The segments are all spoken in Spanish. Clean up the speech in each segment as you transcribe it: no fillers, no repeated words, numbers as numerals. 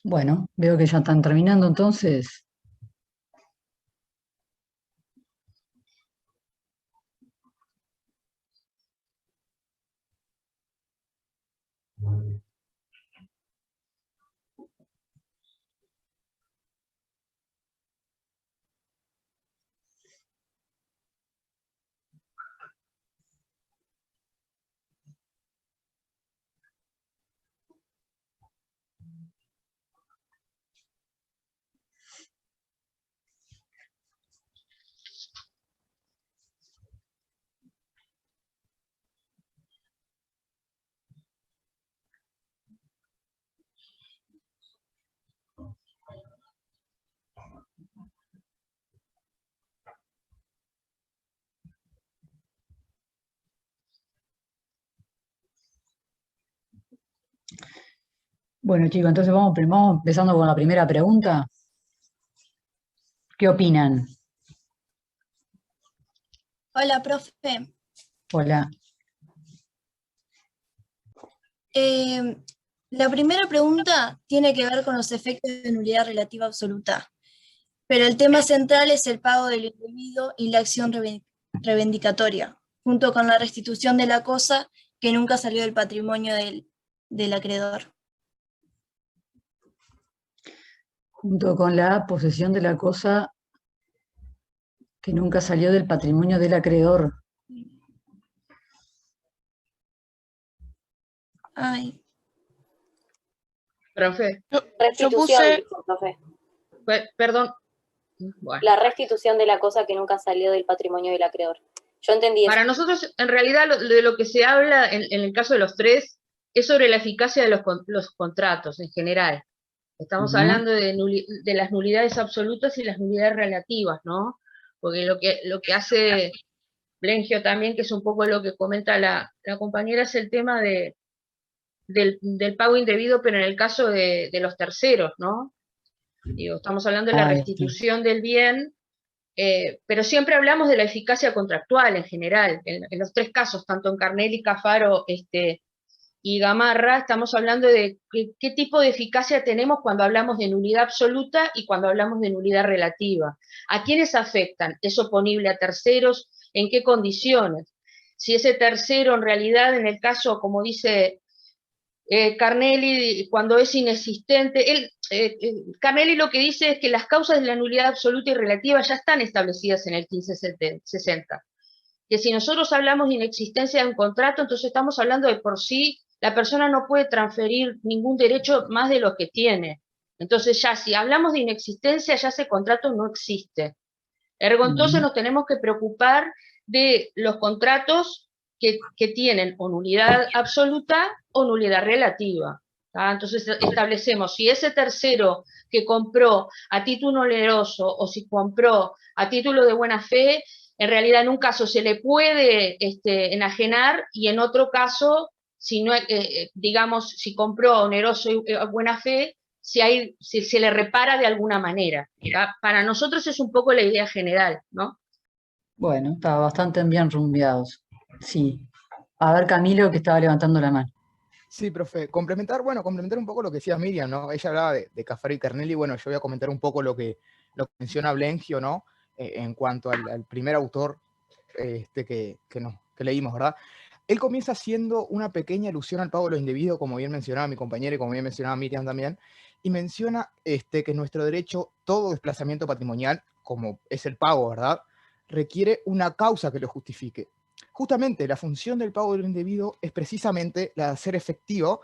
Bueno, veo que ya están terminando entonces. Bueno, chicos, entonces vamos empezando con la primera pregunta. ¿Qué opinan? Hola, profe. Hola. Eh, la primera pregunta tiene que ver con los efectos de nulidad relativa absoluta, pero el tema central es el pago del individuo y la acción reivindicatoria, junto con la restitución de la cosa que nunca salió del patrimonio del acreedor. Junto con la posesión de la cosa que nunca salió del patrimonio del acreedor. Ay, Profe, Yo Restitución, puse, dijo, profe. perdón. Bueno, La restitución de la cosa que nunca salió del patrimonio del acreedor. Yo entendí eso. para nosotros, en realidad, de lo que se habla en el caso de los tres es sobre la eficacia de los contratos en general. Estamos hablando de las nulidades absolutas y las nulidades relativas, ¿no? Porque lo que hace Blengio también, que es un poco lo que comenta la compañera, es el tema del pago indebido, pero en el caso de los terceros, ¿no? Digo, estamos hablando de la Ahí está. restitución del bien, pero siempre hablamos de la eficacia contractual en general, en los tres casos, tanto en Carnelli, Cafaro y Gamarra, estamos hablando de qué tipo de eficacia tenemos cuando hablamos de nulidad absoluta y cuando hablamos de nulidad relativa. ¿A quiénes afectan? ¿Es oponible a terceros? ¿En qué condiciones? Si ese tercero en realidad, en el caso, como dice Carnelli, cuando es inexistente, Carnelli lo que dice es que las causas de la nulidad absoluta y relativa ya están establecidas en el 1560, que si nosotros hablamos de inexistencia de un contrato, entonces estamos hablando de por sí, la persona no puede transferir ningún derecho más de lo que tiene. Entonces ya si hablamos de inexistencia, ya ese contrato no existe. Ergo, entonces nos tenemos que preocupar de los contratos que tienen o nulidad absoluta o nulidad relativa. Entonces establecemos si ese tercero que compró a título oneroso o si compró a título de buena fe, en realidad en un caso se le puede enajenar y en otro caso, si no, digamos, si compró oneroso y buena fe, si se le repara de alguna manera. Para nosotros es un poco la idea general, ¿no? Bueno, estaba bastante bien rumbeados. Sí. A ver, Camilo, que estaba levantando la mano. sí, profe, complementar un poco lo que decía Miriam, ¿no? Ella hablaba de Cafaro y Carnelli, bueno, yo voy a comentar un poco lo que menciona Blengio, ¿no? En cuanto al primer autor que leímos, ¿verdad? Él comienza haciendo una pequeña alusión al pago de lo indebido, como bien mencionaba mi compañera y como bien mencionaba Miriam también, y menciona que nuestro derecho, todo desplazamiento patrimonial, como es el pago, ¿verdad?, requiere una causa que lo justifique. Justamente la función del pago de lo indebido es precisamente la de hacer efectivo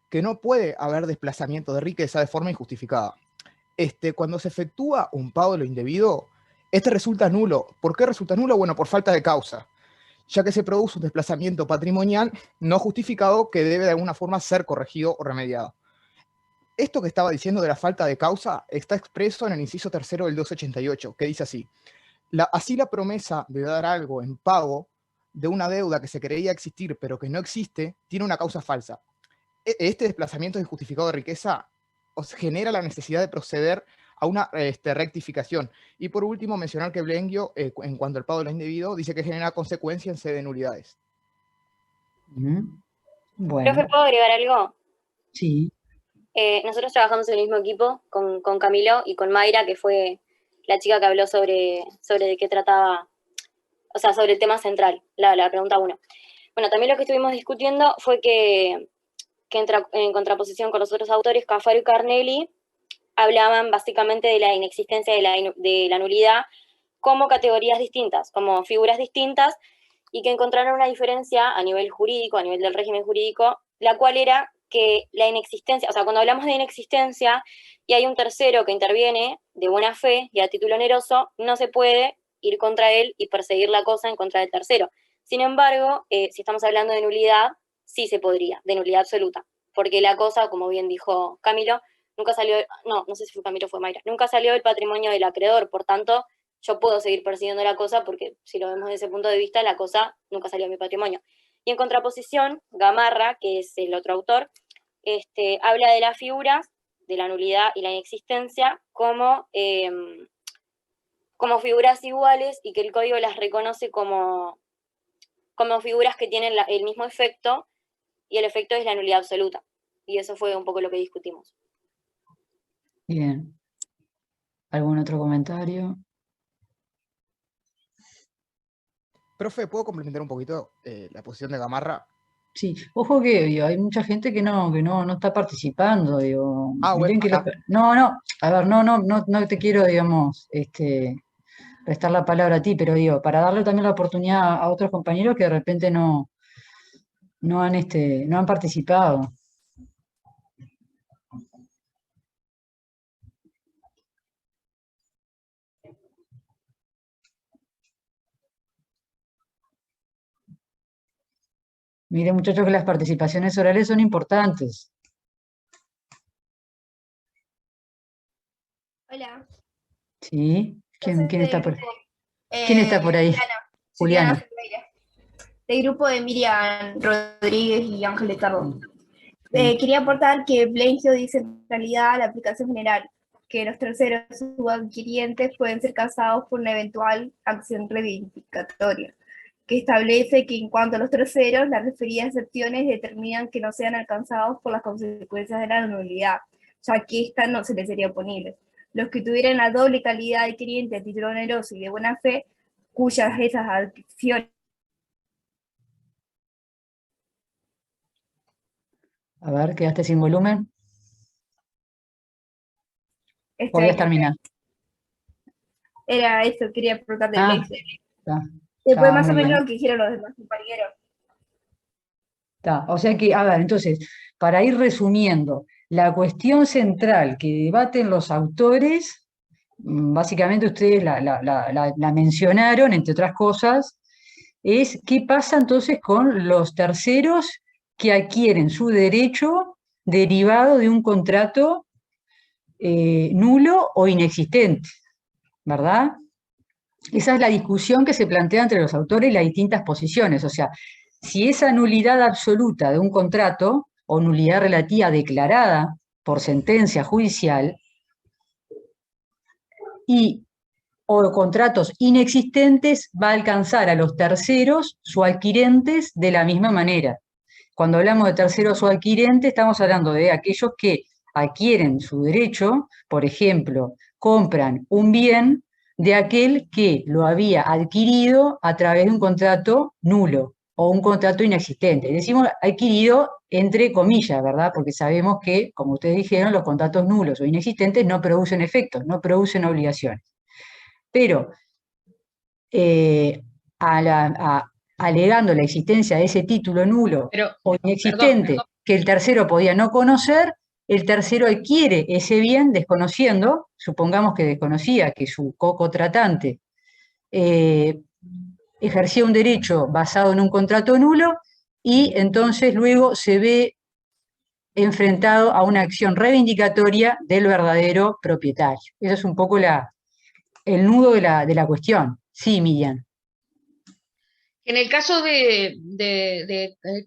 que no puede haber desplazamiento de riqueza de forma injustificada. Cuando se efectúa un pago de lo indebido, este resulta nulo. ¿Por qué resulta nulo? Bueno, por falta de causa, ya que se produce un desplazamiento patrimonial no justificado que debe de alguna forma ser corregido o remediado. Esto que estaba diciendo de la falta de causa está expreso en el inciso tercero del 288, que dice así: así la promesa de dar algo en pago de una deuda que se creía existir pero que no existe, tiene una causa falsa. Este desplazamiento injustificado de riqueza os genera la necesidad de proceder a una rectificación. Y por último, mencionar que Blengio, en cuanto al pago de lo indebido, dice que genera consecuencia en sede de nulidades. Bueno, Profe, ¿puedo agregar algo? sí. Nosotros trabajamos en el mismo equipo con Camilo y con Mayra, que fue la chica que habló sobre de qué trataba, o sea, sobre el tema central, la pregunta 1. Bueno, también lo que estuvimos discutiendo fue que en contraposición con los otros autores, Cafaro y Carnelli hablaban básicamente de la inexistencia de la nulidad como categorías distintas, como figuras distintas, y que encontraron una diferencia a nivel jurídico, a nivel del régimen jurídico, la cual era que la inexistencia, o sea, cuando hablamos de inexistencia y hay un tercero que interviene de buena fe y a título oneroso, no se puede ir contra él y perseguir la cosa en contra del tercero. Sin embargo, si estamos hablando de nulidad, sí se podría, de nulidad absoluta, porque la cosa, como bien dijo Camilo, nunca salió, no sé si fue Camilo o fue Mayra, nunca salió del patrimonio del acreedor, por tanto, yo puedo seguir persiguiendo la cosa porque si lo vemos desde ese punto de vista, la cosa nunca salió de mi patrimonio. Y en contraposición, Gamarra, que es el otro autor, habla de las figuras, de la nulidad y la inexistencia como figuras iguales y que el código las reconoce como figuras que tienen el mismo efecto, y el efecto es la nulidad absoluta. Y eso fue un poco lo que discutimos. Bien. ¿Algún otro comentario? Profe, ¿puedo complementar un poquito la posición de Gamarra? Sí, ojo que digo, hay mucha gente que no está participando, digo, Ah, bueno, miren que acá. a ver, no te quiero, digamos, prestar la palabra a ti, pero digo, para darle también la oportunidad a otros compañeros que de repente no han participado. Miren, muchachos, que las participaciones orales son importantes. Hola. ¿Sí? ¿Quién está por, ¿Quién está por ahí? Juliana Juliana. Ferreira, del grupo de Miriam Rodríguez y Ángeles Tardo. Quería aportar que Bleingio dice en realidad la aplicación general, que los terceros subadquirientes pueden ser causados por una eventual acción reivindicatoria, que establece que en cuanto a los terceros, las referidas excepciones determinan que no sean alcanzados por las consecuencias de la nulidad, ya que esta no se les sería oponible. Los que tuvieran la doble calidad de adquiriente a título oneroso y de buena fe, cuyas esas acciones... A ver, ¿quedaste sin volumen? Podías terminar. Era eso, quería aportar de Bleingio. Después más o menos lo que dijeron los demás compañeros. O sea que, a ver, entonces, para ir resumiendo, la cuestión central que debaten los autores, básicamente ustedes la mencionaron, entre otras cosas, es qué pasa entonces con los terceros que adquieren su derecho derivado de un contrato nulo o inexistente, ¿verdad? Esa es la discusión que se plantea entre los autores y las distintas posiciones. O sea, si esa nulidad absoluta de un contrato o nulidad relativa declarada por sentencia judicial o contratos inexistentes va a alcanzar a los terceros o adquirentes de la misma manera. Cuando hablamos de terceros o adquirentes, estamos hablando de aquellos que adquieren su derecho, por ejemplo, compran un bien de aquel que lo había adquirido a través de un contrato nulo o un contrato inexistente. Decimos adquirido entre comillas, ¿verdad? Porque sabemos que, como ustedes dijeron, los contratos nulos o inexistentes no producen efectos, no producen obligaciones. Pero alegando la existencia de ese título nulo o inexistente que el tercero podía no conocer, el tercero adquiere ese bien desconociendo, supongamos que desconocía que su cocotratante ejercía un derecho basado en un contrato nulo y entonces luego se ve enfrentado a una acción reivindicatoria del verdadero propietario. Eso es un poco el nudo de la cuestión. Sí, Miriam. En el caso de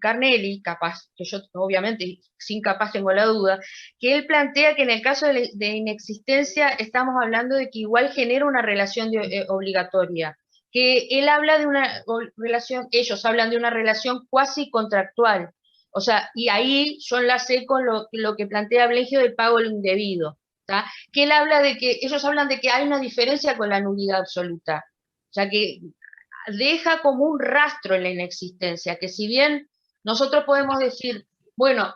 Carnelli, capaz, que yo obviamente sin capaz tengo la duda, que él plantea que en el caso de inexistencia estamos hablando de que igual genera una relación obligatoria, que él habla de una relación, ellos hablan de una relación cuasi contractual, O sea, y ahí yo enlacé con lo que plantea Blegio del pago lo indebido, ¿tá? Que él habla de que, ellos hablan de que hay una diferencia con la nulidad absoluta, o sea, que deja como un rastro en la inexistencia, que si bien nosotros podemos decir, bueno,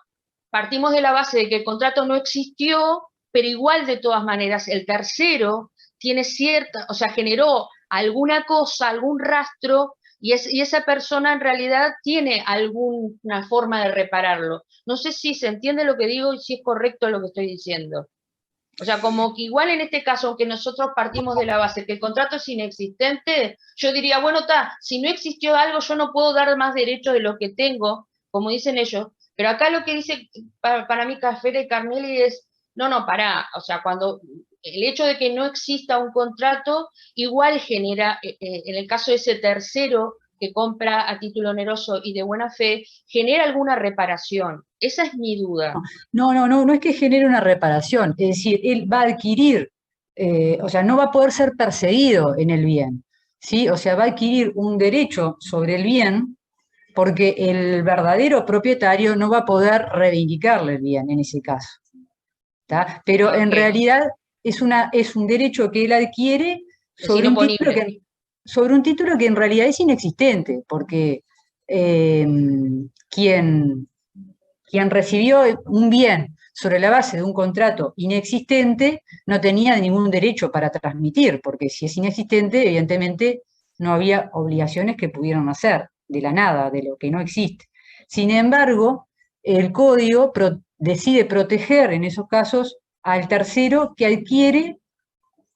partimos de la base de que el contrato no existió, pero igual de todas maneras el tercero tiene cierta, o sea, generó alguna cosa, algún rastro, y esa persona en realidad tiene alguna forma de repararlo. No sé si se entiende lo que digo y si es correcto lo que estoy diciendo. O sea, como que igual en este caso, aunque nosotros partimos de la base que el contrato es inexistente, yo diría, bueno, si no existió algo, yo no puedo dar más derecho de lo que tengo, como dicen ellos. Pero acá lo que dice para mí Cafera y Carnelli es, no, pará, o sea, cuando el hecho de que no exista un contrato, igual genera, en el caso de ese tercero que compra a título oneroso y de buena fe, genera alguna reparación. Esa es mi duda. No es que genere una reparación, es decir, él va a adquirir, o sea, no va a poder ser perseguido en el bien, ¿sí? O sea, va a adquirir un derecho sobre el bien porque el verdadero propietario no va a poder reivindicarle el bien en ese caso, ¿tá? Pero en realidad es un derecho que él adquiere sobre un título que en realidad es inexistente, porque quien recibió un bien sobre la base de un contrato inexistente no tenía ningún derecho para transmitir, porque si es inexistente, evidentemente no había obligaciones que pudieran hacer de la nada, de lo que no existe. Sin embargo, el código decide proteger en esos casos al tercero que adquiere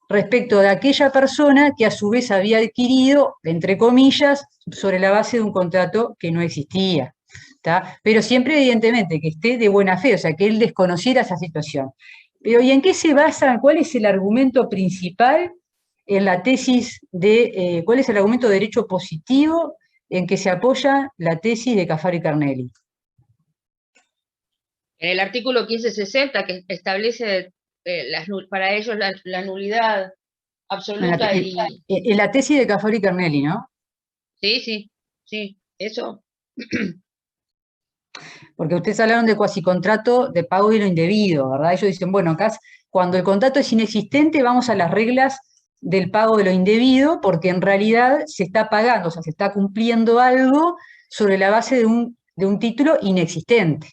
respecto de aquella persona que a su vez había adquirido, entre comillas, sobre la base de un contrato que no existía. ¿Tá? Pero siempre, evidentemente, que esté de buena fe, o sea, que él desconociera esa situación. Pero, ¿y en qué se basa? ¿Cuál es el argumento principal en la tesis cuál es el argumento de derecho positivo en que se apoya la tesis de Cafaro y Carnelli? En el artículo 1560, que establece para ellos la nulidad absoluta en la tesis de Cafaro y Carnelli, ¿no? Sí, eso. Porque ustedes hablaron de cuasicontrato de pago de lo indebido, ¿verdad? Ellos dicen, bueno, acá cuando el contrato es inexistente vamos a las reglas del pago de lo indebido porque en realidad se está pagando, o sea, se está cumpliendo algo sobre la base de un título inexistente.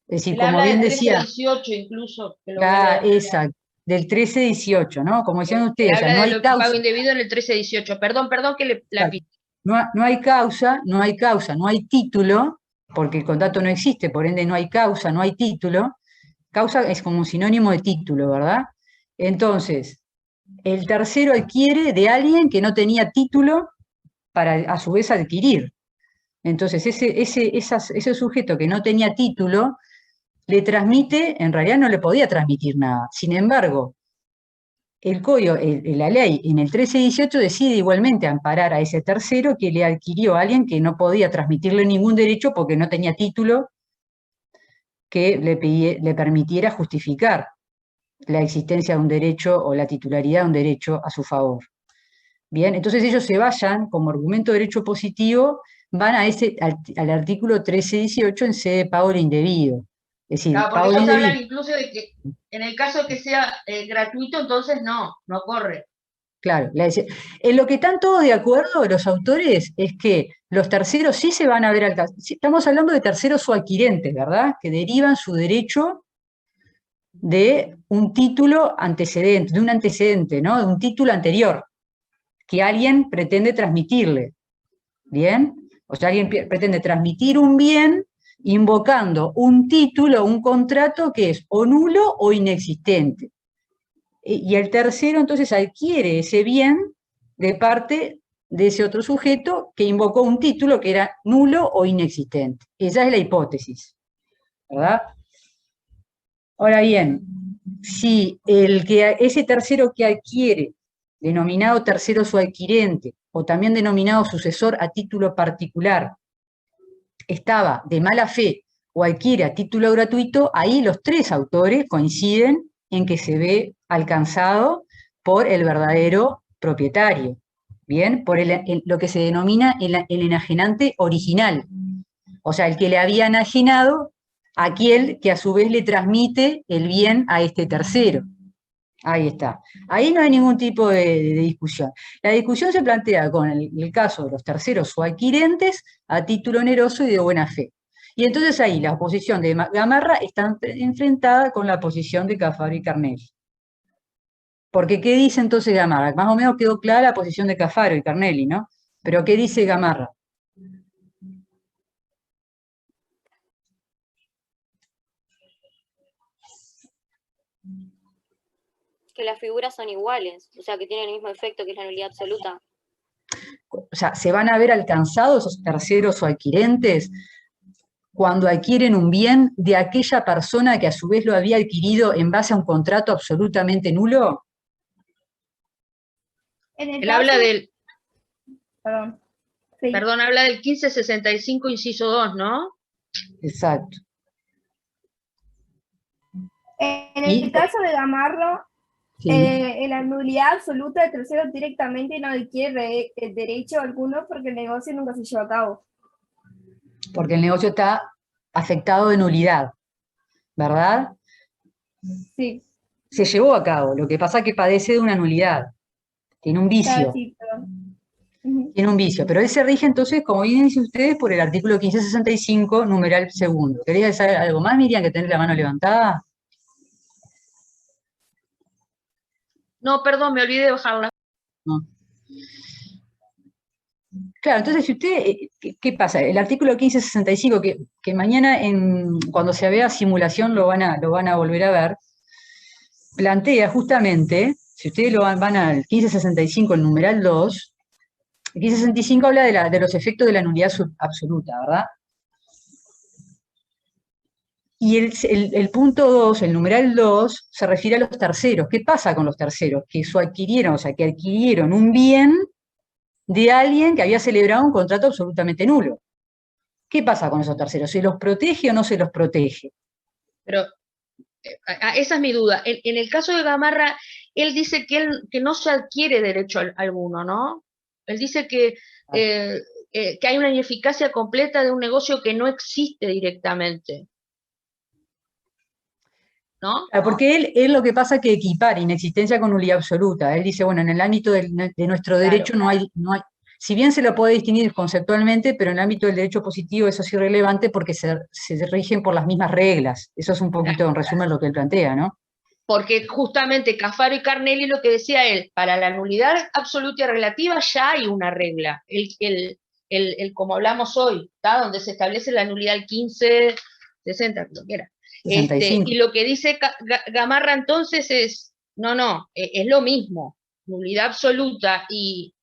Es decir, como bien decía... 13-18 incluso. Exacto, del 13-18, ¿no? Como decían ustedes, o sea, no hay causa. Pago indebido en el 13-18. Perdón que la pito. No hay causa, no hay título, porque el contrato no existe, por ende no hay causa, no hay título. Causa es como un sinónimo de título, ¿verdad? Entonces, el tercero adquiere de alguien que no tenía título para a su vez adquirir. Entonces, ese sujeto que no tenía título le transmite, en realidad no le podía transmitir nada. Sin embargo, el código, la ley en el 1318 decide igualmente amparar a ese tercero que le adquirió a alguien que no podía transmitirle ningún derecho porque no tenía título que le permitiera justificar la existencia de un derecho o la titularidad de un derecho a su favor. Bien, entonces ellos se vayan, como argumento de derecho positivo, van al artículo 1318 en sede de pago indebido. Es decir, claro, porque ellos hablan incluso de que en el caso de que sea gratuito, entonces no corre. Claro, en lo que están todos de acuerdo los autores es que los terceros sí se van a ver estamos hablando de terceros o adquirentes, ¿verdad? Que derivan su derecho de un título antecedente, de un antecedente, ¿no? De un título anterior que alguien pretende transmitirle. ¿Bien? O sea, alguien pretende transmitir un bien invocando un título, un contrato que es o nulo o inexistente. Y el tercero entonces adquiere ese bien de parte de ese otro sujeto que invocó un título que era nulo o inexistente. Esa es la hipótesis, ¿verdad? Ahora bien, si ese tercero que adquiere, denominado tercero su adquirente, o también denominado sucesor a título particular, estaba de mala fe o adquiere a título gratuito, ahí los tres autores coinciden en que se ve alcanzado por el verdadero propietario, ¿bien? Por lo que se denomina el enajenante original. O sea, el que le había enajenado, aquel que a su vez le transmite el bien a este tercero. Ahí está. Ahí no hay ningún tipo de discusión. La discusión se plantea con el caso de los terceros o adquirentes a título oneroso y de buena fe. Y entonces ahí la posición de Gamarra está enfrentada con la posición de Cafaro y Carnelli. Porque ¿qué dice entonces Gamarra? Más o menos quedó clara la posición de Cafaro y Carnelli, ¿no? Pero ¿qué dice Gamarra? Que las figuras son iguales, o sea, que tienen el mismo efecto que es la nulidad absoluta. O sea, ¿se van a ver alcanzados esos terceros o adquirentes cuando adquieren un bien de aquella persona que a su vez lo había adquirido en base a un contrato absolutamente nulo? Él habla del, Perdón. Sí. perdón, habla del 1565, inciso 2, ¿no? Exacto. En el caso de Gamarra, Sí. en la nulidad absoluta el tercero directamente no adquiere derecho alguno porque el negocio nunca se llevó a cabo. Porque el negocio está afectado de nulidad, ¿verdad? Sí, Se llevó a cabo, lo que pasa es que padece de una nulidad, tiene un vicio. claro, sí, perdón. Ujú. Tiene un vicio, pero él se rige entonces, como bien dicen ustedes, por el artículo 1565, numeral segundo. ¿Querías saber algo más, Miriam, que tener la mano levantada? No, perdón, me olvidé de bajarla. No. Claro, entonces, si usted, ¿qué pasa? El artículo 1565, que mañana cuando se vea simulación lo van a volver a ver, plantea justamente, si ustedes van al 1565, el numeral 2, el 1565 habla de los efectos de la nulidad absoluta, ¿verdad? Y el punto 2, el numeral 2, se refiere a los terceros. ¿Qué pasa con los terceros? Que que adquirieron un bien de alguien que había celebrado un contrato absolutamente nulo. ¿Qué pasa con esos terceros? ¿Se los protege o no se los protege? Pero esa es mi duda. En el caso de Gamarra, él dice que no se adquiere derecho alguno, ¿no? Él dice que hay una ineficacia completa de un negocio que no existe directamente, ¿no? Porque él lo que pasa es que equipara inexistencia con nulidad absoluta. Él dice, bueno, en el ámbito de nuestro derecho no hay, si bien se lo puede distinguir conceptualmente, pero en el ámbito del derecho positivo eso es irrelevante porque se rigen por las mismas reglas. Eso es un poquito, en resumen, lo que él plantea, ¿no? Porque justamente Cafaro y Carnelli, lo que decía él, para la nulidad absoluta y relativa ya hay una regla, el como hablamos hoy, ¿tá? Donde se establece la nulidad al 1560, lo que era. 65. Y lo que dice Gamarra entonces es, es lo mismo, nulidad absoluta y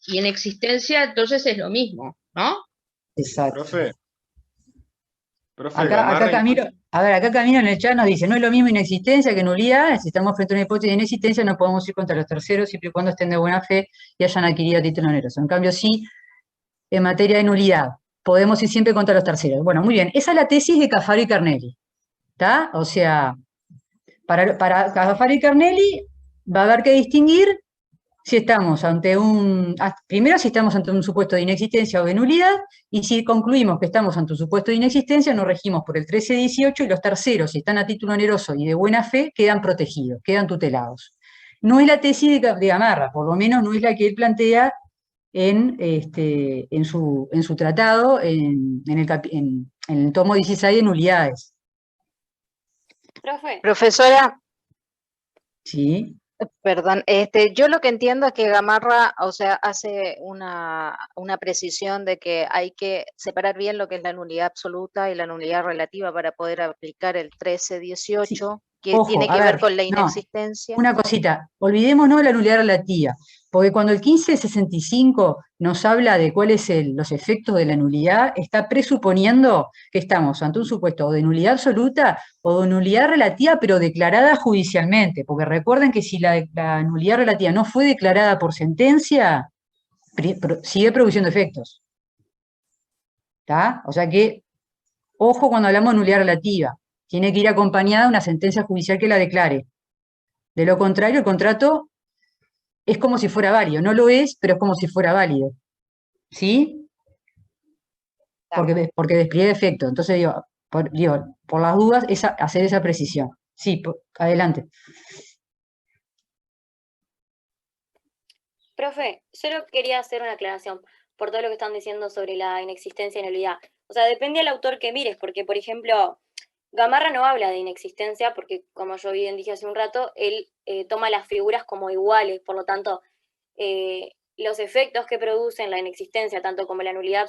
inexistencia entonces es lo mismo, ¿no? Exacto. Profe, Acá Camilo en el chat nos dice, no es lo mismo inexistencia que nulidad, si estamos frente a una hipótesis de inexistencia no podemos ir contra los terceros siempre y cuando estén de buena fe y hayan adquirido a título oneroso. En cambio sí, en materia de nulidad, podemos ir siempre contra los terceros. Bueno, muy bien, esa es la tesis de Cafaro y Carnelli, ¿está? O sea, para Cafaro y Carnelli va a haber que distinguir si estamos primero si estamos ante un supuesto de inexistencia o de nulidad, y si concluimos que estamos ante un supuesto de inexistencia, nos regimos por el 1318 y los terceros, si están a título oneroso y de buena fe, quedan protegidos, quedan tutelados. No es la tesis de Gamarra, por lo menos no es la que él plantea en su tratado, en el tomo 16 de nulidades. Profe, Profesora, ¿Sí? perdón, yo lo que entiendo es que Gamarra, o sea, hace una precisión de que hay que separar bien lo que es la nulidad absoluta y la nulidad relativa para poder aplicar el 1318, que Ojo, tiene a que ver ver, con la no, inexistencia. una cosita, olvidémonos de la nulidad relativa, porque cuando el 1565 nos habla de cuáles son los efectos de la nulidad, está presuponiendo que estamos ante un supuesto o de nulidad absoluta o de nulidad relativa, pero declarada judicialmente, porque recuerden que si la nulidad relativa no fue declarada por sentencia, sigue produciendo efectos. ¿Está? O sea que, ojo cuando hablamos de nulidad relativa, tiene que ir acompañada de una sentencia judicial que la declare. De lo contrario, el contrato es como si fuera válido. No lo es, pero es como si fuera válido. ¿Sí? porque despliega efecto. Entonces por las dudas, hacer esa precisión. Sí, adelante. Profe, solo quería hacer una aclaración por todo lo que están diciendo sobre la inexistencia y nulidad. O sea, depende del autor que mires, porque, por ejemplo, Gamarra no habla de inexistencia, porque, como yo bien dije hace un rato, él toma las figuras como iguales, por lo tanto, los efectos que producen la inexistencia, tanto como la nulidad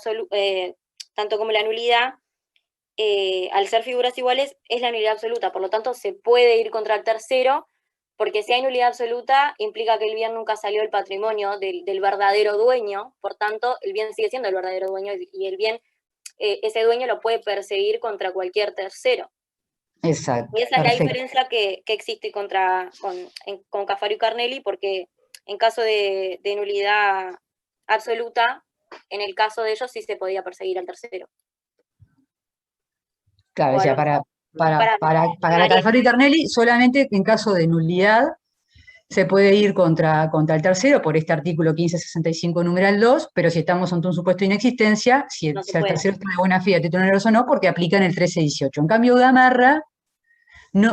al ser figuras iguales, es la nulidad absoluta. Por lo tanto, se puede ir contra el tercero, porque si hay nulidad absoluta, implica que el bien nunca salió del patrimonio del verdadero dueño, por tanto, el bien sigue siendo el verdadero dueño y el bien, ese dueño lo puede perseguir contra cualquier tercero. Exacto. Y esa es la Perfecto. diferencia que existe con Cafaro y Carnelli, porque en caso de nulidad absoluta, en el caso de ellos sí se podía perseguir al tercero. Claro, o sea, para María. Cafaro y Carnelli, solamente en caso de nulidad se puede ir contra el tercero por este artículo 1565 numeral 2, pero si estamos ante un supuesto de inexistencia, si No se el puede. tercero está de buena fe, a título oneroso o no, porque aplican el 1318. En cambio, Gamarra,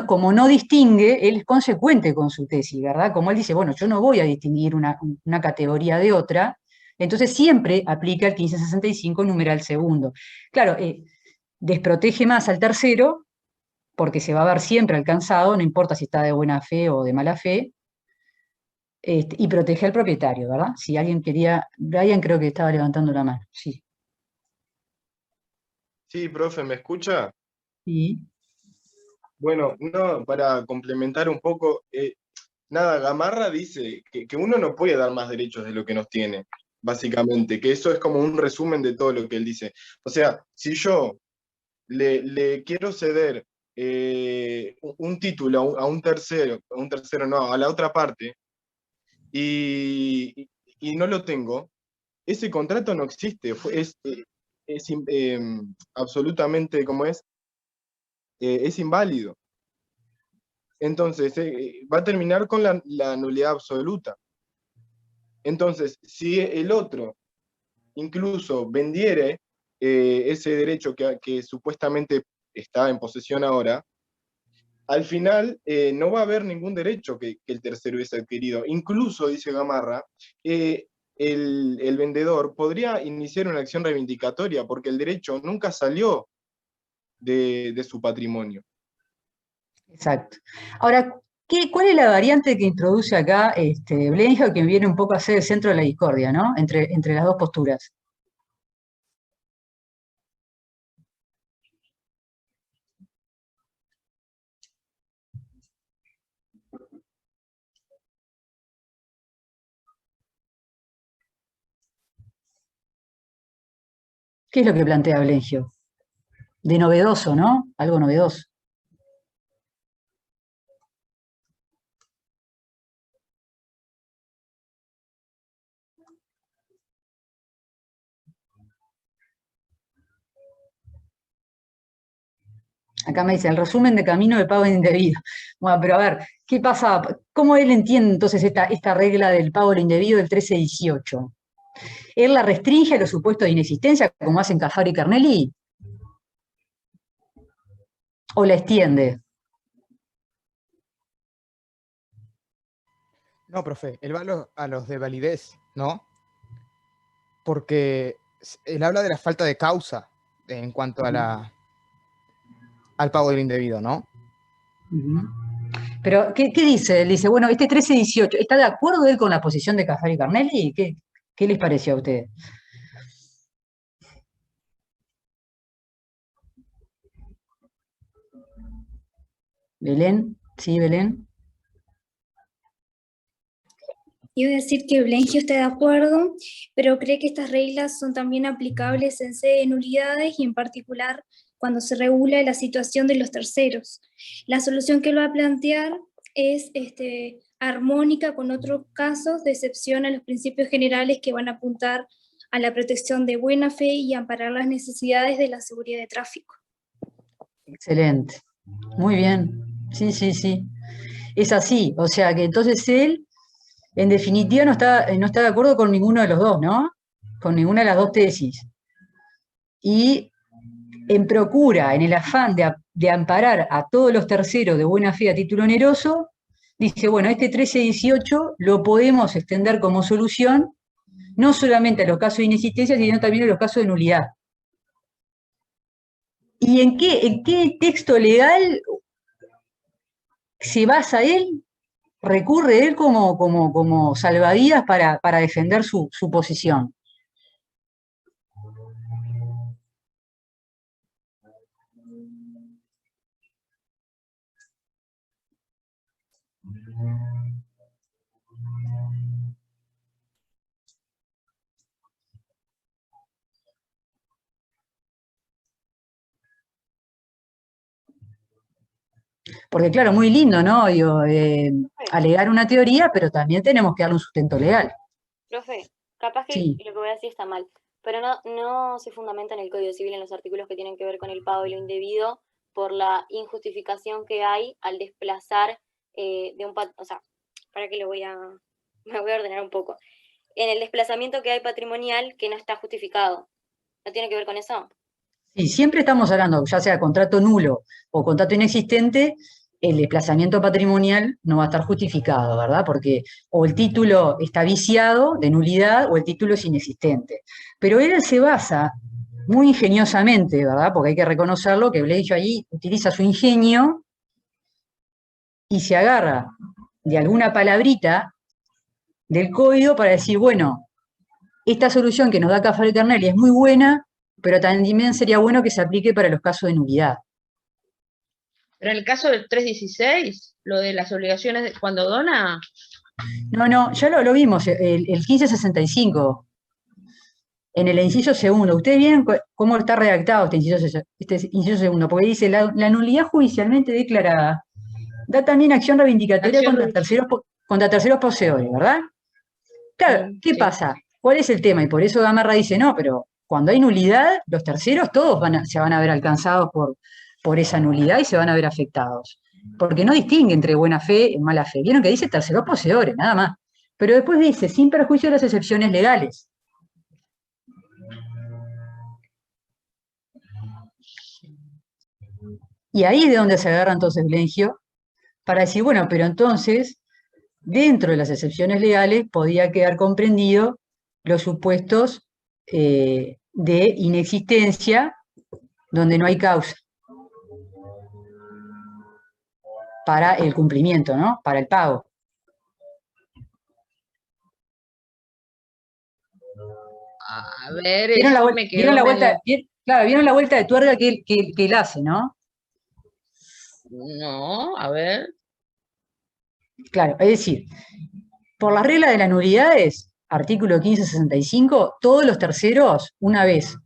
como no distingue, él es consecuente con su tesis, ¿verdad? Como él dice, bueno, yo no voy a distinguir una categoría de otra, entonces siempre aplica el 1565 numeral segundo. Claro, desprotege más al tercero, porque se va a ver siempre alcanzado, no importa si está de buena fe o de mala fe, y protege al propietario, ¿verdad? Si alguien quería, Brian creo que estaba levantando la mano, sí. Sí, profe, ¿me escucha? Sí. Bueno, no, para complementar un poco, nada, Gamarra dice que uno no puede dar más derechos de lo que nos tiene, básicamente, que eso es como un resumen de todo lo que él dice. O sea, si yo le quiero ceder un título a un tercero no, a la otra parte, y no lo tengo, ese contrato no existe, absolutamente, ¿cómo es? Es inválido. Entonces, va a terminar con la nulidad absoluta. Entonces, si el otro incluso vendiere ese derecho que supuestamente está en posesión ahora, al final no va a haber ningún derecho que el tercero hubiese adquirido. Incluso, dice Gamarra, el vendedor podría iniciar una acción reivindicatoria porque el derecho nunca salió de su patrimonio. Exacto. Ahora, ¿cuál es la variante que introduce acá Blenjo, que viene un poco a ser el centro de la discordia, ¿no? Entre las dos posturas. ¿Qué es lo que plantea Blenjo? De novedoso, ¿no? Algo novedoso. Acá me dice, el resumen de camino de pago indebido. Bueno, pero a ver, ¿qué pasa? ¿Cómo él entiende entonces esta regla del pago indebido del 1318? ¿Él la restringe a los supuestos de inexistencia, como hacen Cafaro y Carnelli? ¿O la extiende? No, profe, él va a los de validez, ¿no? Porque él habla de la falta de causa en cuanto a al pago del indebido, ¿no? Pero, ¿qué dice? Él dice, bueno, este 1318, ¿está de acuerdo él con la posición de Cafaro y Carnelli? ¿Qué les pareció a ustedes? ¿Belén? ¿Sí, Belén? Iba a decir que Blengio está de acuerdo, pero cree que estas reglas son también aplicables en sede de nulidades y en particular cuando se regula la situación de los terceros. La solución que él va a plantear es armónica con otros casos de excepción a los principios generales que van a apuntar a la protección de buena fe y amparar las necesidades de la seguridad de tráfico. Excelente. Muy bien. Sí, sí, sí. Es así. O sea que entonces él, en definitiva, no está de acuerdo con ninguno de los dos, ¿no? Con ninguna de las dos tesis. y en procura, en el afán de amparar a todos los terceros de buena fe a título oneroso, dice, bueno, este 1318 lo podemos extender como solución, no solamente a los casos de inexistencia, sino también a los casos de nulidad. ¿Y en qué texto legal se basa él? Recurre él como salvavidas para defender su posición. Porque claro, muy lindo, ¿no? Digo, alegar una teoría, pero también tenemos que darle un sustento legal. Profe, capaz que Sí. lo que voy a decir está mal, pero no se fundamenta en el Código Civil, en los artículos que tienen que ver con el pago y lo indebido, por la injustificación que hay al desplazar o sea, para que me voy a ordenar un poco. En el desplazamiento que hay patrimonial que no está justificado. ¿No tiene que ver con eso? Sí, siempre estamos hablando, ya sea contrato nulo o contrato inexistente, el desplazamiento patrimonial no va a estar justificado, ¿verdad? Porque o el título está viciado de nulidad o el título es inexistente. Pero él se basa muy ingeniosamente, ¿verdad? Porque hay que reconocerlo, que Bleich allí utiliza su ingenio y se agarra de alguna palabrita del código para decir, bueno, esta solución que nos da Caffarel Kernel es muy buena, pero también sería bueno que se aplique para los casos de nulidad. Pero en el caso del 316, lo de las obligaciones cuando dona... No, ya lo vimos, el 1565, en el inciso segundo. Ustedes vieron cómo está redactado este inciso segundo, porque dice, la nulidad judicialmente declarada da también acción reivindicatoria contra terceros poseedores, ¿verdad? Claro, ¿qué pasa? ¿Cuál es el tema? Y por eso Gamarra dice, no, pero cuando hay nulidad, los terceros todos se van a ver alcanzados por esa nulidad y se van a ver afectados. Porque no distingue entre buena fe y mala fe. Vieron que dice terceros poseedores, nada más. Pero después dice, sin perjuicio de las excepciones legales. Y ahí es de donde se agarra entonces Blengio, para decir, bueno, pero entonces, dentro de las excepciones legales, podía quedar comprendido los supuestos de inexistencia donde no hay causa para el cumplimiento, ¿no? Para el pago. A ver, ¿Vieron eso me quedó ¿vieron la vuelta de tuerca que él hace, no? No, a ver. Claro, es decir, por las reglas de las nulidades, artículo 1565, todos los terceros, una vez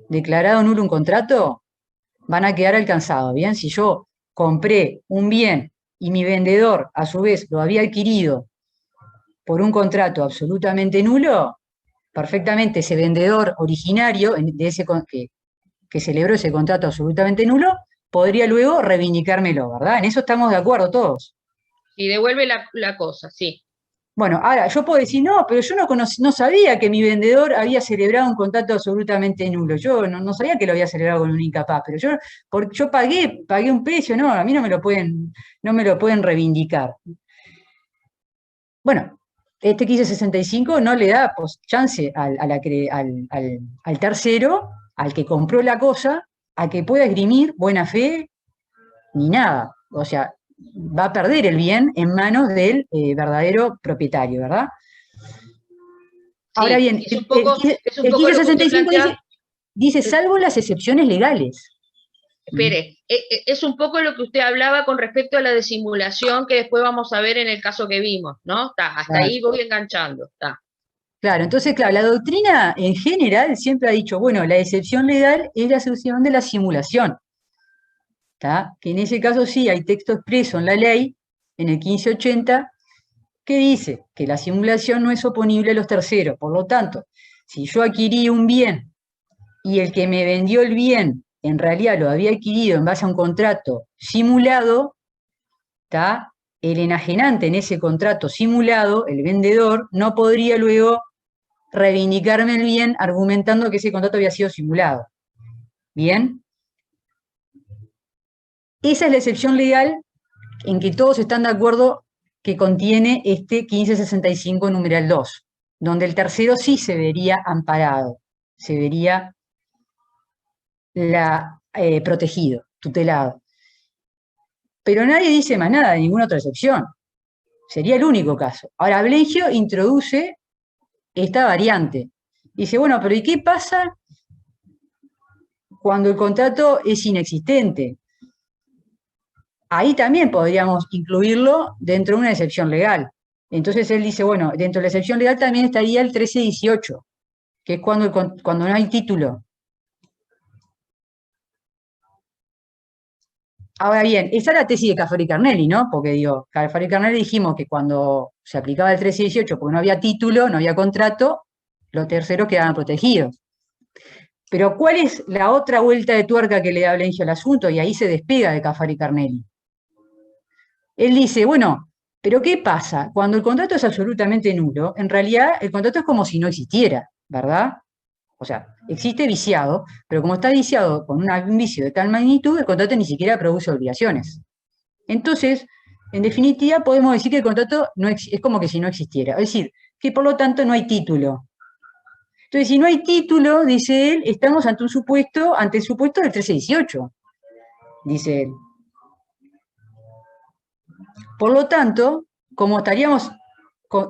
declarado nulo un contrato, van a quedar alcanzados, ¿bien? Si yo compré un bien y mi vendedor, a su vez, lo había adquirido por un contrato absolutamente nulo, perfectamente ese vendedor originario que celebró ese contrato absolutamente nulo, podría luego reivindicármelo, ¿verdad? En eso estamos de acuerdo todos. Y devuelve la cosa, sí. Bueno, ahora, yo puedo decir, no, pero yo no sabía que mi vendedor había celebrado un contrato absolutamente nulo. Yo no sabía que lo había celebrado con un incapaz, pero yo pagué un precio, no, a mí no me lo pueden reivindicar. Bueno, este 1565 no le da chance al tercero, al que compró la cosa, a que pueda esgrimir buena fe ni nada. O sea, va a perder el bien en manos del verdadero propietario, ¿verdad? Ahora bien, el 1565 dice salvo las excepciones legales. Espere, es un poco lo que usted hablaba con respecto a la de simulación que después vamos a ver en el caso que vimos, ¿no? Hasta ahí voy enganchando, está. Claro, entonces, claro, la doctrina en general siempre ha dicho, bueno, la excepción legal es la excepción de la simulación. ¿Tá? Que en ese caso sí hay texto expreso en la ley, en el 1580, que dice que la simulación no es oponible a los terceros. Por lo tanto, si yo adquirí un bien y el que me vendió el bien en realidad lo había adquirido en base a un contrato simulado, ¿tá? El enajenante en ese contrato simulado, el vendedor, no podría luego reivindicarme el bien argumentando que ese contrato había sido simulado. ¿Bien? Esa es la excepción legal en que todos están de acuerdo que contiene este 1565 numeral 2, donde el tercero sí se vería amparado, se vería protegido, tutelado. Pero nadie dice más nada de ninguna otra excepción. Sería el único caso. Ahora, Blengio introduce esta variante. Dice, bueno, pero ¿y qué pasa cuando el contrato es inexistente? Ahí también podríamos incluirlo dentro de una excepción legal. Entonces él dice, bueno, dentro de la excepción legal también estaría el 1318, que es cuando no hay título. Ahora bien, esa es la tesis de Caffaré y Carnelli, ¿no? Porque digo, Caffaré y Carnelli dijimos que cuando se aplicaba el 1318, porque no había título, no había contrato, los terceros quedaban protegidos. Pero ¿cuál es la otra vuelta de tuerca que le da Blengio al asunto? Y ahí se despega de Caffaré y Carnelli. Él dice, bueno, pero ¿qué pasa? Cuando el contrato es absolutamente nulo, en realidad el contrato es como si no existiera, ¿verdad? O sea, existe viciado, pero como está viciado con un vicio de tal magnitud, el contrato ni siquiera produce obligaciones. Entonces, en definitiva, podemos decir que el contrato es como que si no existiera. Es decir, que por lo tanto no hay título. Entonces, si no hay título, dice él, estamos ante el supuesto del 1318, dice él. Por lo tanto, como estaríamos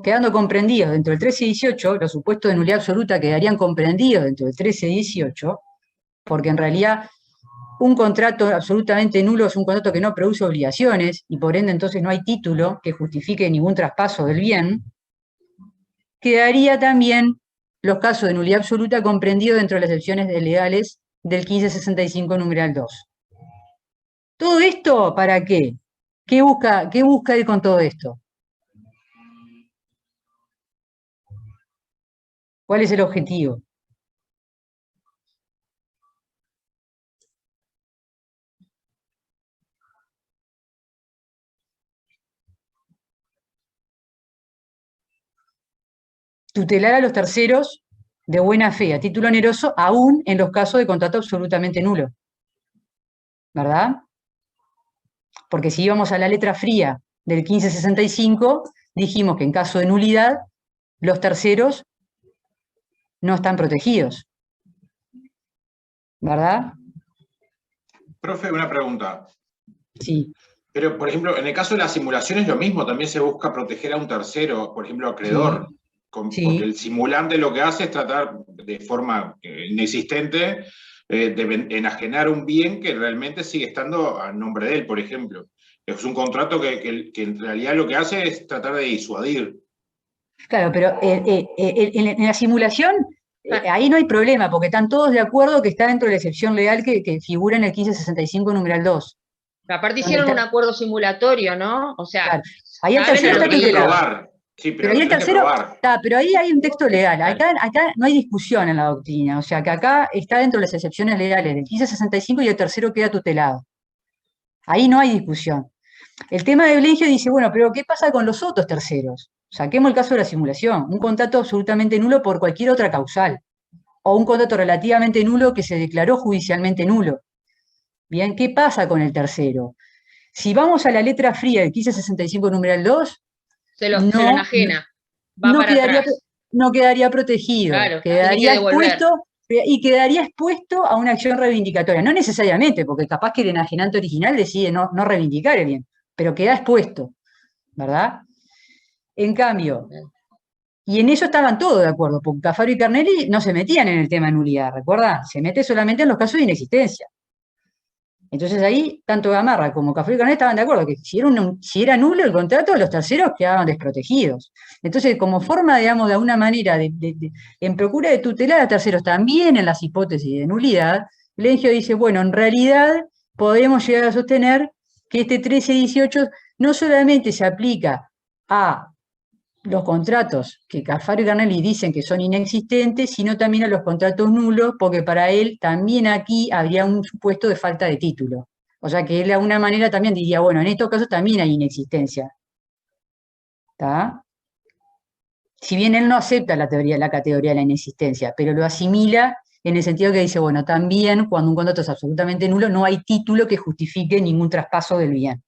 quedando comprendidos dentro del 1318, los supuestos de nulidad absoluta quedarían comprendidos dentro del 1318, porque en realidad un contrato absolutamente nulo es un contrato que no produce obligaciones, y por ende entonces no hay título que justifique ningún traspaso del bien, quedaría también los casos de nulidad absoluta comprendidos dentro de las excepciones legales del 1565 numeral 2. ¿Todo esto para qué? ¿Qué busca él con todo esto? ¿Cuál es el objetivo? Tutelar a los terceros de buena fe, a título oneroso, aún en los casos de contrato absolutamente nulo. ¿Verdad? Porque si íbamos a la letra fría del 1565, dijimos que en caso de nulidad, los terceros no están protegidos. ¿Verdad? Profe, una pregunta. Sí. Pero, por ejemplo, en el caso de la simulación es lo mismo, también se busca proteger a un tercero, por ejemplo, acreedor. Sí. Porque el simulante lo que hace es tratar de forma inexistente de enajenar un bien que realmente sigue estando a nombre de él, por ejemplo. Es un contrato que en realidad lo que hace es tratar de disuadir. Claro, pero en la simulación, ahí no hay problema, porque están todos de acuerdo que está dentro de la excepción legal que figura en el 1565 numeral 2. Aparte hicieron un acuerdo simulatorio, ¿no? O sea, claro. Ahí el tercero está tutelado. Sí, pero ahí el tercero, pero ahí hay un texto legal. Acá no hay discusión en la doctrina. O sea, que acá está dentro de las excepciones legales del 1565 y el tercero queda tutelado. Ahí no hay discusión. El tema de Blengio dice, bueno, pero ¿qué pasa con los otros terceros? Saquemos el caso de la simulación. Un contrato absolutamente nulo por cualquier otra causal. O un contrato relativamente nulo que se declaró judicialmente nulo. Bien, ¿qué pasa con el tercero? Si vamos a la letra fría del 1565 numeral 2, se lo enajena, va para atrás. No quedaría protegido, claro, quedaría expuesto, y quedaría expuesto a una acción reivindicatoria. No necesariamente, porque capaz que el enajenante original decide no reivindicar el bien, pero queda expuesto, ¿verdad? En cambio, y en eso estaban todos de acuerdo, porque Caffaré y Carnelli no se metían en el tema de nulidad, ¿recuerdan? Se mete solamente en los casos de inexistencia. Entonces ahí, tanto Gamarra como Caffaré y Carnelli estaban de acuerdo que si era nulo el contrato, los terceros quedaban desprotegidos. Entonces, como forma, digamos, de alguna manera, en procura de tutelar a terceros también en las hipótesis de nulidad, Blengio dice, bueno, en realidad podemos llegar a sostener que este 1318 no solamente se aplica a los contratos que Caffaré y Carnelli dicen que son inexistentes, sino también a los contratos nulos, porque para él también aquí habría un supuesto de falta de título. O sea que él de alguna manera también diría, bueno, en estos casos también hay inexistencia. ¿Está? Si bien él no acepta la categoría de la inexistencia, pero lo asimila en el sentido que dice, bueno, también cuando un contrato es absolutamente nulo, no hay título que justifique ningún traspaso del bien.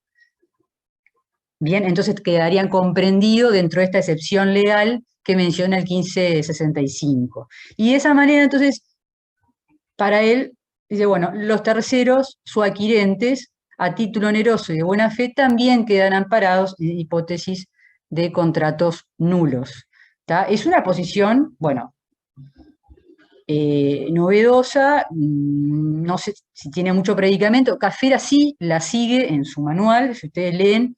Bien, entonces quedarían comprendidos dentro de esta excepción legal que menciona el 1565. Y de esa manera, entonces, para él, dice, bueno, los terceros suadquirentes a título oneroso y de buena fe también quedan amparados en hipótesis de contratos nulos. ¿Tá? Es una posición, bueno, novedosa, no sé si tiene mucho predicamento. Cafera sí la sigue en su manual, si ustedes leen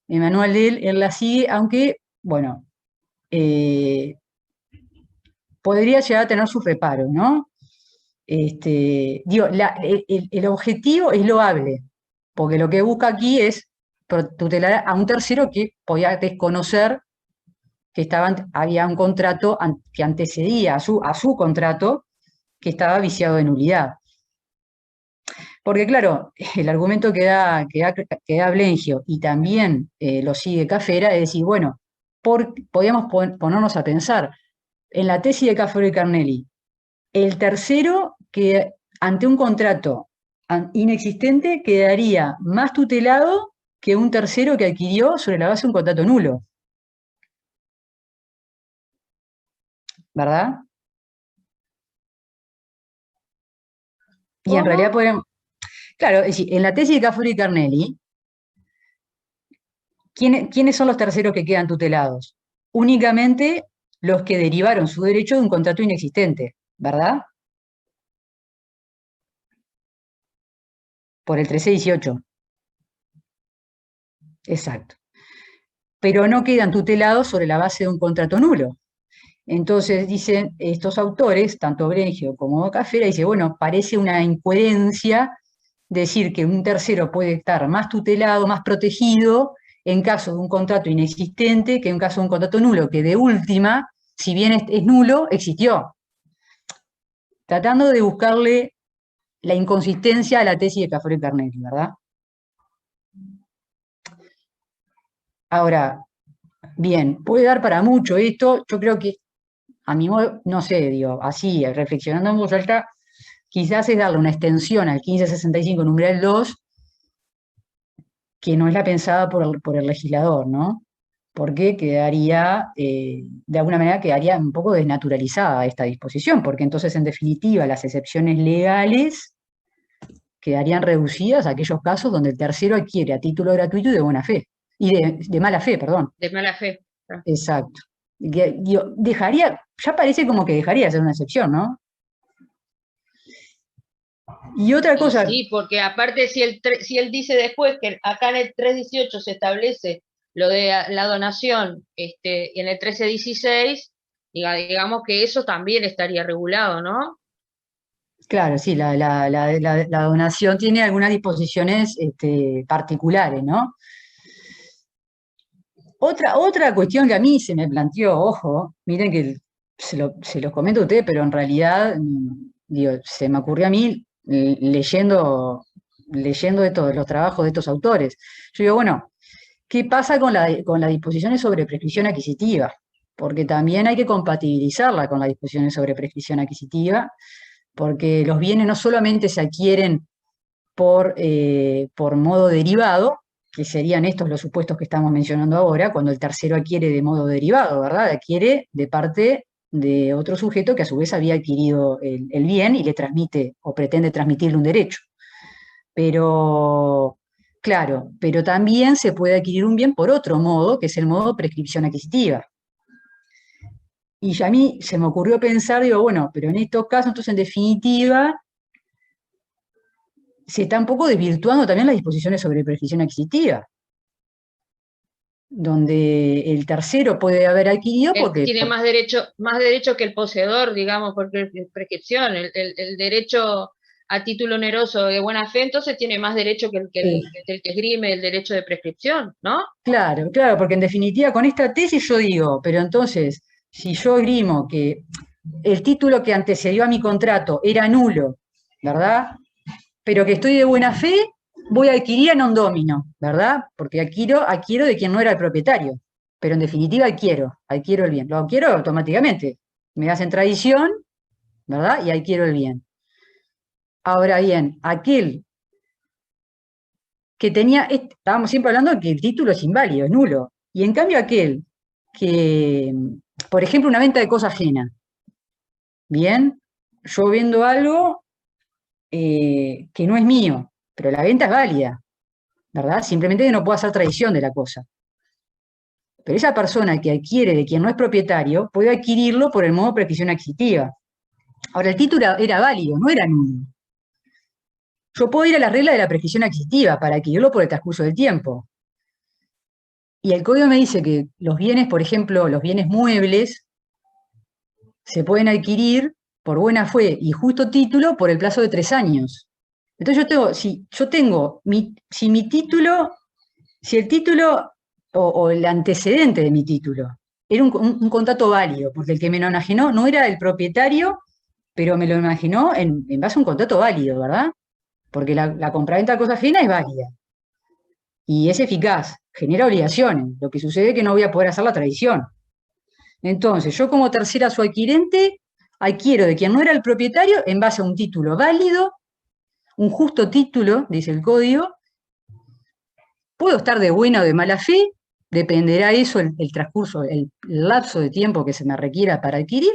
el manual de él la sigue, aunque, bueno, podría llegar a tener sus reparos, ¿no? Digo, el objetivo es loable, porque lo que busca aquí es tutelar a un tercero que podía desconocer que había un contrato que antecedía a su contrato que estaba viciado de nulidad. Porque claro, el argumento que da Blengio y también lo sigue Cafera es decir, bueno, podríamos ponernos a pensar en la tesis de Cafero y Carnelli, el tercero que ante un contrato inexistente quedaría más tutelado que un tercero que adquirió sobre la base de un contrato nulo. ¿Verdad? Y en realidad podemos... Claro, es decir, en la tesis de Cafero y Carnelli, ¿quiénes son los terceros que quedan tutelados? Únicamente los que derivaron su derecho de un contrato inexistente, ¿verdad? Por el 1318. Exacto. Pero no quedan tutelados sobre la base de un contrato nulo. Entonces dicen estos autores, tanto Brengio como Cafera, dice, bueno, parece una incoherencia decir que un tercero puede estar más tutelado, más protegido, en caso de un contrato inexistente, que en caso de un contrato nulo, que de última, si bien es nulo, existió. Tratando de buscarle la inconsistencia a la tesis de Cafero y Carnelli, ¿verdad? Ahora, bien, puede dar para mucho esto, yo creo que, a mi modo, no sé, digo, así, reflexionando en voz alta, quizás es darle una extensión al 1565 numeral 2, que no es la pensada por el legislador, ¿no? Porque quedaría, de alguna manera quedaría un poco desnaturalizada esta disposición, porque entonces, en definitiva, las excepciones legales quedarían reducidas a aquellos casos donde el tercero adquiere a título gratuito y de buena fe, y de mala fe, perdón. De mala fe. Exacto. Dejaría, ya parece como que dejaría de ser una excepción, ¿no? Y otra cosa... Sí, porque aparte si él dice después que acá en el 318 se establece lo de la donación, y en el 1316, digamos que eso también estaría regulado, ¿no? Claro, sí, la donación tiene algunas disposiciones particulares, ¿no? Otra cuestión que a mí se me planteó, ojo, miren que se los comento a ustedes, pero en realidad, digo, se me ocurrió a mí leyendo de todos los trabajos de estos autores. Yo digo, bueno, ¿qué pasa con las disposiciones sobre prescripción adquisitiva? Porque también hay que compatibilizarla con las disposiciones sobre prescripción adquisitiva, porque los bienes no solamente se adquieren por modo derivado, que serían estos los supuestos que estamos mencionando ahora, cuando el tercero adquiere de modo derivado, ¿verdad? Adquiere de parte de otro sujeto que a su vez había adquirido el bien y le transmite o pretende transmitirle un derecho. Pero, claro, pero también se puede adquirir un bien por otro modo, que es el modo prescripción adquisitiva. Y a mí se me ocurrió pensar, digo, bueno, pero en estos casos, entonces en definitiva, se está un poco desvirtuando también las disposiciones sobre prescripción adquisitiva, donde el tercero puede haber adquirido porque... Tiene más derecho que el poseedor, digamos, porque es prescripción, el derecho a título oneroso de buena fe, entonces tiene más derecho que el que esgrime el derecho de prescripción, ¿no? Claro, claro, porque en definitiva con esta tesis yo digo, pero entonces, si yo esgrimo que el título que antecedió a mi contrato era nulo, ¿verdad? Pero que estoy de buena fe, voy a adquirir a non domino, ¿verdad? Porque adquiero de quien no era el propietario, pero en definitiva adquiero el bien, lo adquiero automáticamente. Me hacen tradición ¿verdad? Y adquiero el bien. Ahora bien, aquel que tenía, estábamos siempre hablando de que el título es inválido, es nulo, y en cambio aquel que, por ejemplo, una venta de cosa ajena, bien, yo vendo algo que no es mío, pero la venta es válida, ¿verdad? Simplemente que no puedo hacer traición de la cosa. Pero esa persona que adquiere de quien no es propietario puede adquirirlo por el modo de prescripción adquisitiva. Ahora, el título era válido, no era nulo. Yo puedo ir a la regla de la prescripción adquisitiva para adquirirlo por el transcurso del tiempo. Y el código me dice que los bienes, por ejemplo, los bienes muebles, se pueden adquirir por buena fe y justo título por el plazo de 3 años. Entonces si el título o el antecedente de mi título era un contrato válido, porque el que me lo enajenó no era el propietario, pero me lo enajenó en base a un contrato válido, ¿verdad? Porque la compraventa de cosa ajena es válida y es eficaz, genera obligaciones. Lo que sucede es que no voy a poder hacer la tradición. Entonces, yo como tercera su adquirente, adquiero de quien no era el propietario en base a un título válido, un justo título, dice el código. Puedo estar de buena o de mala fe, dependerá eso el transcurso, el lapso de tiempo que se me requiera para adquirir,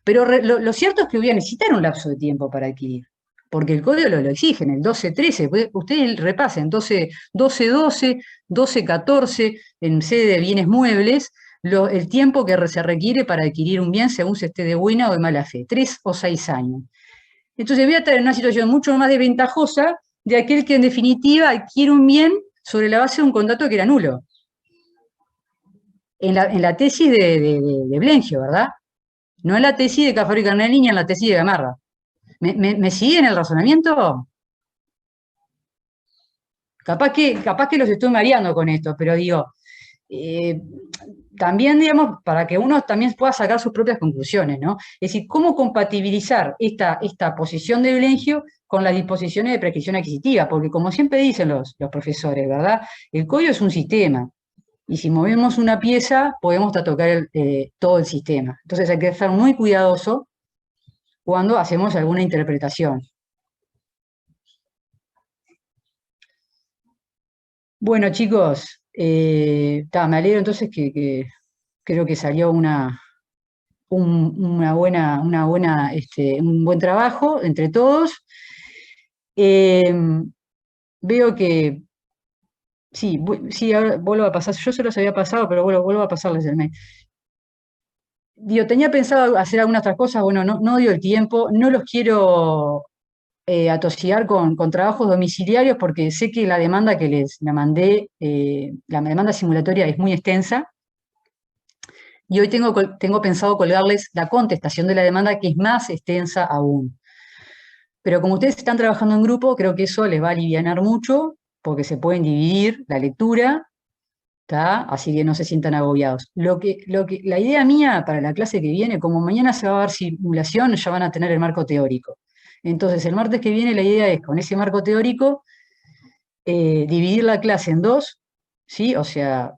pero lo cierto es que voy a necesitar un lapso de tiempo para adquirir, porque el código lo exige en el 12.13, ustedes repasen 12.12, 12.14, en sede de bienes muebles, el tiempo que se requiere para adquirir un bien según se esté de buena o de mala fe, 3 o 6 años. Entonces voy a estar en una situación mucho más desventajosa de aquel que en definitiva adquiere un bien sobre la base de un contrato que era nulo. En la tesis de Blengio, ¿verdad? No en la tesis de Cafaro y Carnelli ni en la tesis de Gamarra. ¿Me siguen el razonamiento? Capaz que los estoy mareando con esto, pero digo, también, digamos, para que uno también pueda sacar sus propias conclusiones, ¿no? Es decir, cómo compatibilizar esta posición de Blengio con las disposiciones de prescripción adquisitiva, porque como siempre dicen los profesores, ¿verdad? El código es un sistema, y si movemos una pieza, podemos tocar todo el sistema. Entonces hay que estar muy cuidadoso cuando hacemos alguna interpretación. Bueno, chicos, me alegro entonces que creo que salió un buen trabajo entre todos. Veo que, sí, ahora vuelvo a pasar, yo se los había pasado, pero vuelvo a pasarles el mail. Tenía pensado hacer algunas otras cosas, bueno, no dio el tiempo, no los quiero atosigar con trabajos domiciliarios porque sé que la demanda que les mandé, la demanda simulatoria es muy extensa, y hoy tengo pensado colgarles la contestación de la demanda, que es más extensa aún. Pero como ustedes están trabajando en grupo, creo que eso les va a alivianar mucho, porque se pueden dividir la lectura, ¿tá? Así que no se sientan agobiados. La idea mía para la clase que viene, como mañana se va a dar simulación, ya van a tener el marco teórico. Entonces, el martes que viene la idea es, con ese marco teórico, dividir la clase en 2, ¿sí? O sea,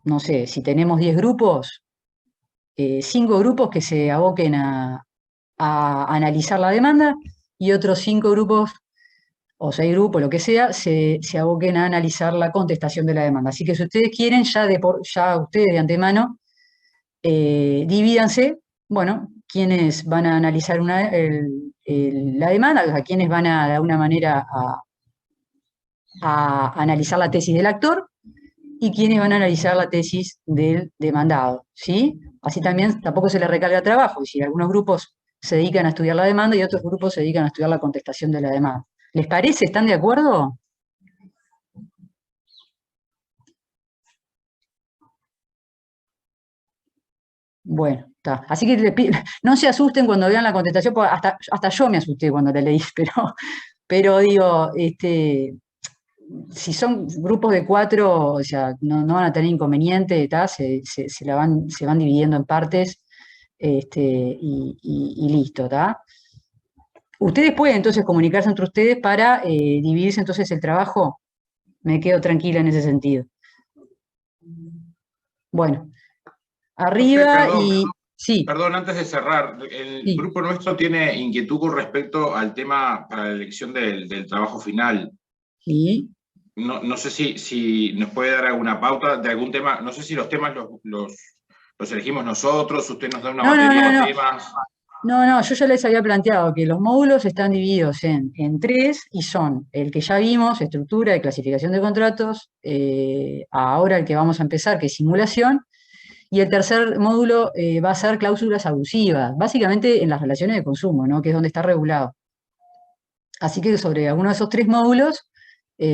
no sé, si tenemos 10 grupos, 5 grupos que se aboquen a analizar la demanda, y otros 5 grupos, o 6 grupos, lo que sea, se aboquen a analizar la contestación de la demanda. Así que si ustedes quieren, ya ustedes de antemano, divídanse, bueno, quienes van a analizar la demanda, o sea, quienes van de alguna manera a analizar la tesis del actor, y quienes van a analizar la tesis del demandado, ¿sí? Así también tampoco se les recarga trabajo, y si algunos grupos se dedican a estudiar la demanda y otros grupos se dedican a estudiar la contestación de la demanda. ¿Les parece? ¿Están de acuerdo? Bueno, está. Así que no se asusten cuando vean la contestación, porque hasta yo me asusté cuando la leí, pero digo, si son grupos de 4, o sea, no van a tener inconveniente, se van dividiendo en partes, y listo, ¿tá? Ustedes pueden entonces comunicarse entre ustedes para dividirse entonces el trabajo. Me quedo tranquila en ese sentido. Bueno, arriba Perdón, y... Sí, Perdón, antes de cerrar, el sí. grupo nuestro tiene inquietud con respecto al tema para la elección del trabajo final. Sí. No sé si nos puede dar alguna pauta de algún tema, no sé si los temas los elegimos nosotros, usted nos da una No, no, batería no, de no. temas. No, yo ya les había planteado que los módulos están divididos en tres y son el que ya vimos, estructura y clasificación de contratos, ahora el que vamos a empezar, que es simulación, y el tercer módulo va a ser cláusulas abusivas, básicamente en las relaciones de consumo, ¿no? Que es donde está regulado. Así que sobre alguno de esos tres módulos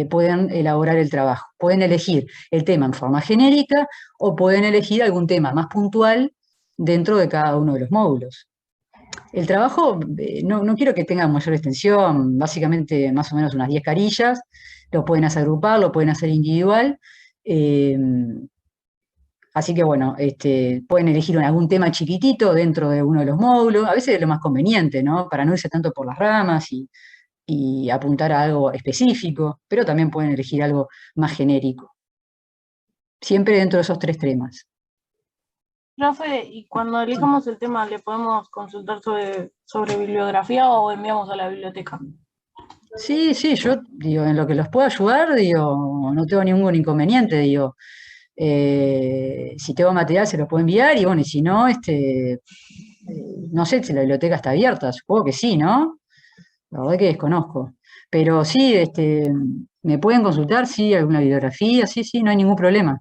pueden elaborar el trabajo. Pueden elegir el tema en forma genérica o pueden elegir algún tema más puntual dentro de cada uno de los módulos. El trabajo, no quiero que tenga mayor extensión, básicamente más o menos unas 10 carillas, lo pueden hacer grupal, lo pueden hacer individual, así que bueno, pueden elegir algún tema chiquitito dentro de uno de los módulos, a veces es lo más conveniente, ¿no? Para no irse tanto por las ramas y apuntar a algo específico, pero también pueden elegir algo más genérico, siempre dentro de esos tres temas. Profe, y cuando elijamos el tema, ¿le podemos consultar sobre bibliografía o enviamos a la biblioteca? Sí, yo digo, en lo que los pueda ayudar, digo, no tengo ningún inconveniente, digo, si tengo material se los puedo enviar y bueno, y si no, no sé si la biblioteca está abierta, supongo que sí, ¿no? La verdad que desconozco. Pero sí, me pueden consultar, sí, alguna bibliografía, sí, no hay ningún problema.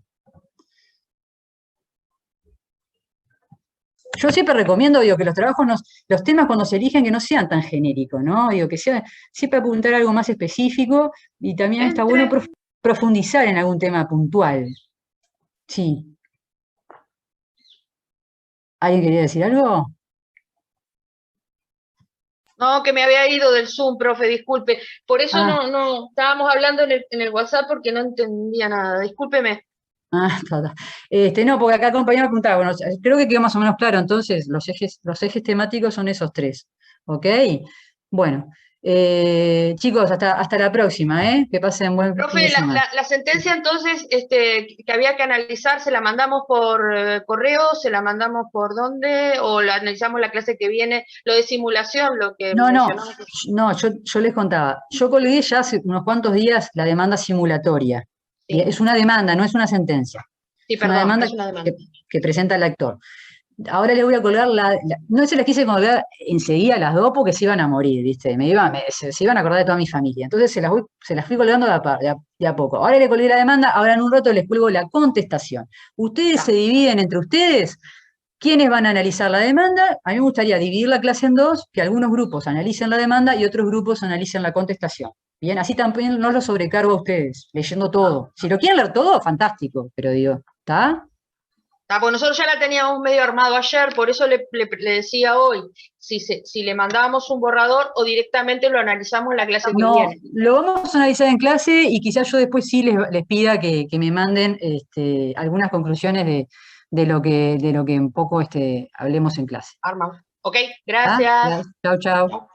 Yo siempre recomiendo, digo, que los trabajos, los temas cuando se eligen que no sean tan genéricos, ¿no? Digo, que sea siempre apuntar a algo más específico y también está bueno profundizar en algún tema puntual. Sí. ¿Alguien quería decir algo? No, que me había ido del Zoom, profe, disculpe. Por eso no, estábamos hablando en el WhatsApp porque no entendía nada. Discúlpeme. No, porque acá el compañero preguntaba, bueno, creo que quedó más o menos claro, entonces los ejes temáticos son esos tres, ¿ok? Bueno, chicos, hasta la próxima, que pasen buen fin de Profe, semana. la sentencia entonces que había que analizar, ¿se la mandamos por correo? ¿Se la mandamos por dónde? ¿O la analizamos la clase que viene? Lo de simulación, lo que mencionamos. No, yo les contaba, yo colgué ya hace unos cuantos días la demanda simulatoria. Sí. Es una demanda, no es una sentencia. Sí, es una demanda que presenta el actor. Ahora le voy a colgar no se las quise colgar enseguida las dos porque se iban a morir, ¿viste? Se iban a acordar de toda mi familia. Entonces se las fui colgando de a poco. Ahora le colgué la demanda, ahora en un rato les cuelgo la contestación. Ustedes se dividen entre ustedes. ¿Quiénes van a analizar la demanda? A mí me gustaría dividir la clase en dos, que algunos grupos analicen la demanda y otros grupos analicen la contestación. Bien, así también no lo sobrecargo a ustedes, leyendo todo. Si lo quieren leer todo, fantástico, pero digo, ¿está? Pues nosotros ya la teníamos medio armado ayer, por eso le decía hoy, si le mandábamos un borrador o directamente lo analizamos en la clase que viene. Lo vamos a analizar en clase y quizás yo después sí les pida que me manden algunas conclusiones de lo que un poco hablemos en clase. Arma. Ok, gracias. Chau.